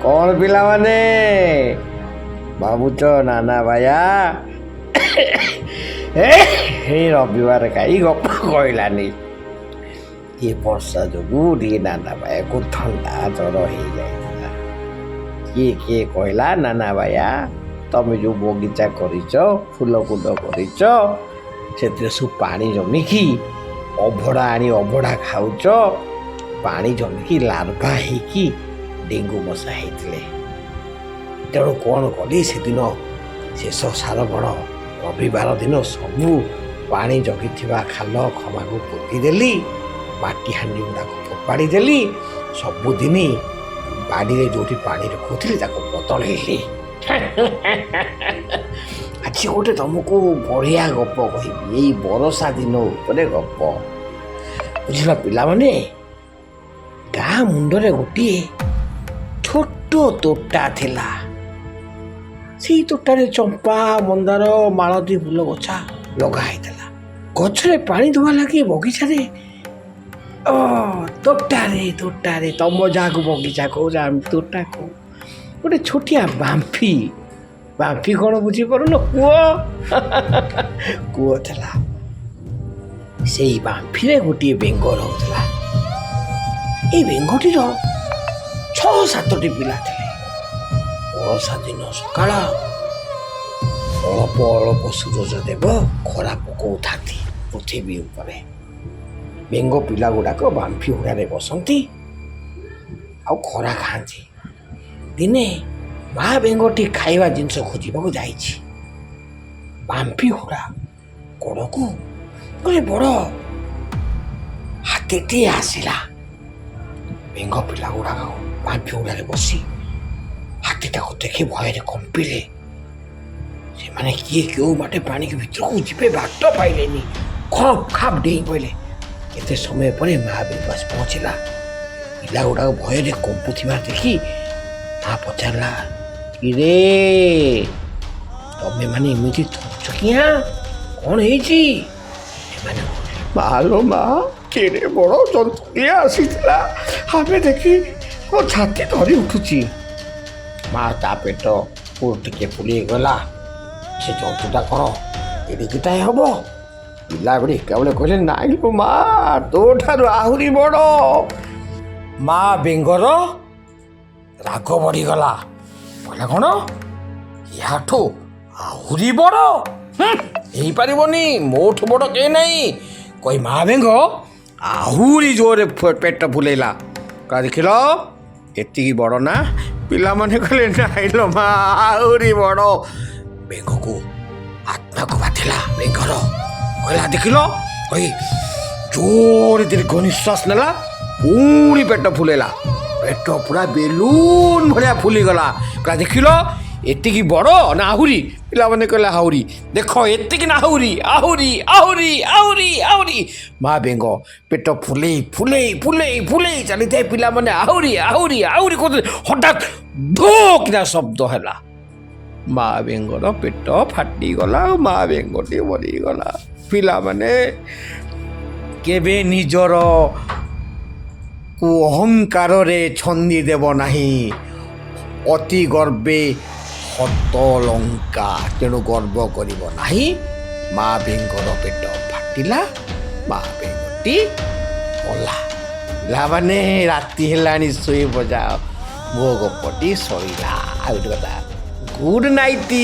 କ'ଣ ପିଲାମାନେ ଭାବୁଛ ନାନା ବାୟା ଏଇ ରବିବାର କାହିଁ ଗପ କହିଲାନି। ଏ ବର୍ଷା ଯୋଗୁଁ ଟିକେ ନାନା ବାୟାକୁ ଥଣ୍ଡା ଜ୍ୱର ହେଇଯାଇଥିଲା। କିଏ କହିଲା ନାନା ବାୟା ତମେ ଯେଉଁ ବଗିଚା କରିଛ ଫୁଲ କୁଣ୍ଡ କରିଛ ସେଥିରେ ସବୁ ପାଣି ଜମିକି ଅଭଡ଼ା ଆଣି ଅଭଡ଼ା ଖାଉଛ, ପାଣି ଜମିକି ଲାର୍ଭା ହେଇକି ଡେଙ୍ଗୁ ମଶା ହେଇଥିଲେ। ତେଣୁ କ'ଣ କଲି ସେଦିନ ଶେଷ ସାରବଣ ରବିବାର ଦିନ ସବୁ ପାଣି ଜଗିଥିବା ଖାଲ ଖମାକୁ ପୋତିଦେଲି, ମାଟି ହାଣ୍ଡି ଗୁଡ଼ାକୁ ଫୋପାଡ଼ି ଦେଲି। ସବୁଦିନ ବାଡ଼ିରେ ଯେଉଁଠି ପାଣି ରଖୁଥିଲି ତାକୁ ବଦଳେଇଲି। ଆଜି ଗୋଟେ ତୁମକୁ ବଢ଼ିଆ ଗପ କହିବି, ଏଇ ବର୍ଷା ଦିନ ଉପରେ ଗପ। ବୁଝିଲ ପିଲାମାନେ, ଗାଁ ମୁଣ୍ଡରେ ଗୋଟିଏ ଛୋଟ ତୋଟା ଥିଲା। ସେଇ ତୋଟାରେ ଚମ୍ପା ମନ୍ଦାର ମାଳତୀ ଫୁଲ ଗଛ ଲଗା ହେଇଥିଲା। ଗଛରେ ପାଣି ଦେବା ଲାଗି ବଗିଚାରେ ତୋଟାରେ ତମ ଯାହାକୁ ବଗିଚା କହୁଛ ଆମେ ତୋଟା କହୁ, ଗୋଟେ ଛୋଟିଆ ବାମ୍ଫି କ'ଣ ବୁଝିପାରୁନ? କୂଅ ଥିଲା। ସେଇ ବାମ୍ଫିରେ ଗୋଟିଏ ବେଙ୍ଗ ରହୁଥିଲା। ଏଇ ବେଙ୍ଗଟିର 6-7ଟି ପିଲା ଥିଲେ। ବର୍ଷା ଦିନ ସକାଳ, ଅଳ୍ପ ସୂରଜ ଦେବ ଖରା ପକାଉଥାନ୍ତି ପୃଥିବୀ ଉପରେ। ବେଙ୍ଗ ପିଲା ଗୁଡ଼ାକ ବାମ୍ଫି ହୁଡ଼ାରେ ବସନ୍ତି ଆଉ ଖରା ଖାଆନ୍ତି। ଦିନେ ମା ବେଙ୍ଗଟି ଖାଇବା ଜିନିଷ ଖୋଜିବାକୁ ଯାଇଛି। ବାମ୍ଫି ହୁଡ଼ା କଡ଼କୁ ଗୋଟେ ବଡ଼ ହାତୀଟିଏ ଆସିଲା। ବେଙ୍ଗ ପିଲା ଗୁଡ଼ାକ ବାମ୍ଫି ହୁଡ଼ାରେ ବସି ହାତୀଟାକୁ ଦେଖି ଭୟରେ କମ୍ପିଲେ। ସେମାନେ କିଏ କେଉଁ ବାଟେ ପାଣିକି ଭିତରକୁ ଯିବେ ବାଟ ପାଇଲେନି, ଖପ୍ ଖାପ୍ ଡେଇଁ ପଡ଼ିଲେ। କେତେ ସମୟ ପରେ ମା ବେଙ୍ଗ ଆସି ପହଞ୍ଚିଲା। ପିଲା ଗୁଡ଼ାକ ଭୟରେ କମ୍ପୁଥିବା ଦେଖି ମା ପଚାରିଲା, କିରେ ତମେ ମାନେ ଏମିତି ଥରୁଛ କିଆଁ, କ'ଣ ହେଇଛି? ସେମାନେ ମାଲୋ ମା, କେଡ଼େ ବଡ଼ ଜନ୍ତୁଟିଏ ଆସିଥିଲା, ଆମେ ଦେଖି ମୋ ଛାତି ଧରି ଉଠୁଛି। ମା ତା ପେଟ ଟିକେ ଫୁଲିଗଲା। ସେ ଜନ୍ତୁଟା କ'ଣ ଏଡ଼ିକିଟାଏ ହବ? ପିଲାବେଳେ ଏକାବେଳେ କହିଲେ ନାଇଁ ମା, ତୋ ଠାରୁ ଆହୁରି ବଡ଼। ମା ବେଙ୍ଗର ରାଗ ବଢ଼ିଗଲା। କହିଲା କ'ଣ ୟାଠୁ ଆହୁରି ବଡ଼? ହେଇପାରିବନି, ମୋଠୁ ବଡ଼ କେହି ନାହିଁ। କହି ମା ବେଙ୍ଗ ଆହୁରି ଜୋରରେ ପେଟ ଫୁଲେଇଲା। ଦେଖିଲ ଏତିକି ବଡ଼ ନା? ପିଲାମାନେ କହିଲେ ନାଇଁ ଲୋ ମା, ଆହୁରି ବଡ଼। ବେଙ୍ଗକୁ ଆତ୍ମାକୁ ବାଧିଲା ବେଙ୍ଗର। କହିଲା ଦେଖିଲ, କହି ଜୋରେ ଦୀର୍ଘ ନିଶ୍ୱାସ ନେଲା, ପୁଣି ପେଟ ଫୁଲେଇଲା। ପେଟ ପୁରା ବେଲୁନ ଭଳିଆ ଫୁଲିଗଲା। କହିଲା ଦେଖିଲ ଏତିକି ବଡ଼ ନା ଆହୁରି? ପିଲାମାନେ କହିଲେ ଆହୁରି। ଦେଖ ଏତିକି ନା ଆହୁରି ଆହୁରି ଆହୁରି ଆହୁରି ଆହୁରି। ମା ବେଙ୍ଗ ପେଟ ଫୁଲେଇ ଚାଲିଥାଏ। ପିଲାମାନେ ଆହୁରି ଆହୁରି ଆହୁରି କହୁଥିଲେ। ହଠାତ୍ ଧୋ କିନା ଶବ୍ଦ ହେଲା। ମା ବେଙ୍ଗର ପେଟ ଫାଟିଗଲା ଆଉ ମା ବେଙ୍ଗଟି ମରିଗଲା। ପିଲାମାନେ କେବେ ନିଜର ଅହଙ୍କାରରେ ଛନ୍ଦି ଦେବ ନାହିଁ। ଅତି ଗର୍ବେ ହତ ଲଙ୍କା। ତେଣୁ ଗର୍ବ କରିବ ନାହିଁ। ମା ବେଙ୍ଗର ପେଟ ଫାଟିଲା, ମା ବେଙ୍ଗଟି ଗଲା। ପିଲାମାନେ ରାତି ହେଲାଣି, ଶୋଇବ ଯାଅ। ମୋ ଗପଟି ସରିଲା। ଆଉ ଗୋଟେ କଥା, ଗୁଡ୍ ନାଇଟ୍।